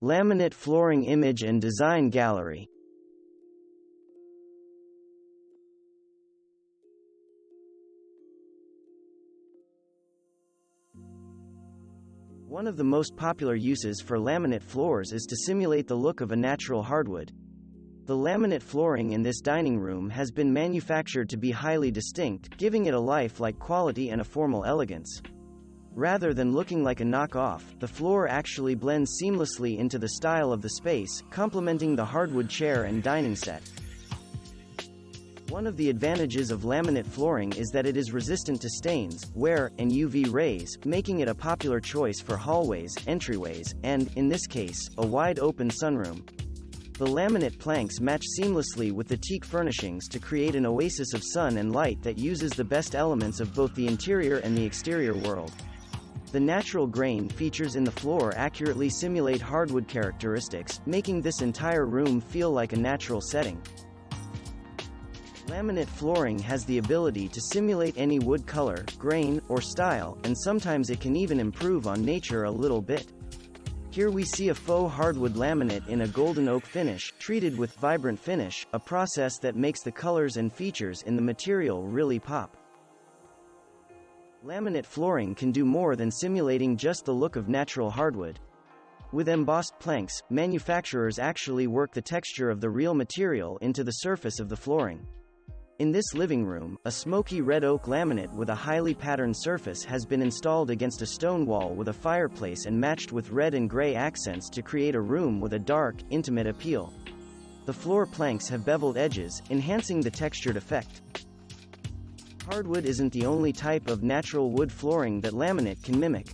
Laminate flooring image and design gallery. One of the most popular uses for laminate floors is to simulate the look of a natural hardwood. The laminate flooring in this dining room has been manufactured to be highly distinct, giving it a lifelike quality and a formal elegance. Rather than looking like a knockoff, the floor actually blends seamlessly into the style of the space, complementing the hardwood chair and dining set. One of the advantages of laminate flooring is that it is resistant to stains, wear, and UV rays, making it a popular choice for hallways, entryways, and, in this case, a wide-open sunroom. The laminate planks match seamlessly with the teak furnishings to create an oasis of sun and light that uses the best elements of both the interior and the exterior world. The natural grain features in the floor accurately simulate hardwood characteristics, making this entire room feel like a natural setting. Laminate flooring has the ability to simulate any wood color, grain, or style, and sometimes it can even improve on nature a little bit. Here we see a faux hardwood laminate in a golden oak finish, treated with vibrant finish, a process that makes the colors and features in the material really pop. Laminate flooring can do more than simulating just the look of natural hardwood. With embossed planks, manufacturers actually work the texture of the real material into the surface of the flooring. In this living room, a smoky red oak laminate with a highly patterned surface has been installed against a stone wall with a fireplace and matched with red and gray accents to create a room with a dark, intimate appeal. The floor planks have beveled edges, enhancing the textured effect. Hardwood isn't the only type of natural wood flooring that laminate can mimic.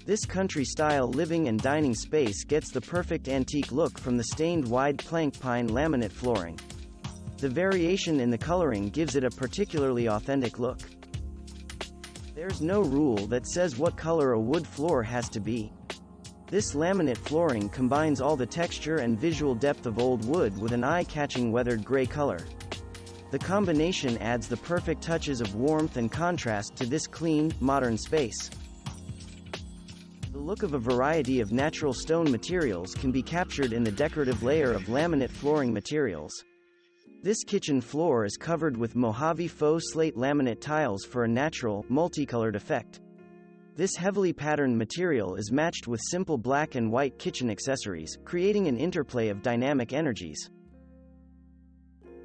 This country-style living and dining space gets the perfect antique look from the stained wide plank pine laminate flooring. The variation in the coloring gives it a particularly authentic look. There's no rule that says what color a wood floor has to be. This laminate flooring combines all the texture and visual depth of old wood with an eye-catching weathered gray color. The combination adds the perfect touches of warmth and contrast to this clean, modern space. The look of a variety of natural stone materials can be captured in the decorative layer of laminate flooring materials. This kitchen floor is covered with Mojave faux slate laminate tiles for a natural, multicolored effect. This heavily patterned material is matched with simple black and white kitchen accessories, creating an interplay of dynamic energies.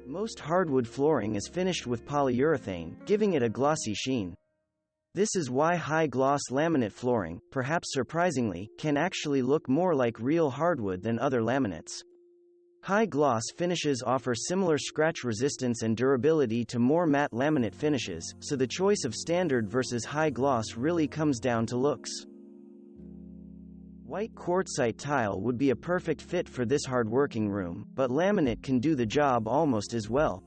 Most hardwood flooring is finished with polyurethane, giving it a glossy sheen. This is why high-gloss laminate flooring, perhaps surprisingly, can actually look more like real hardwood than other laminates. High-gloss finishes offer similar scratch resistance and durability to more matte laminate finishes, so the choice of standard versus high-gloss really comes down to looks. White quartzite tile would be a perfect fit for this hard-working room, but laminate can do the job almost as well.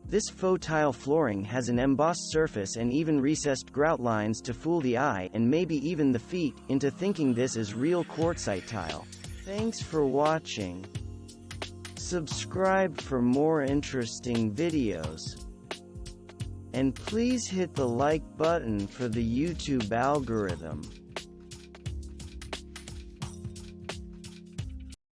This faux tile flooring has an embossed surface and even recessed grout lines to fool the eye and maybe even the feet into thinking this is real quartzite tile. Thanks for watching. Subscribe for more interesting videos. And please hit the like button for the YouTube algorithm.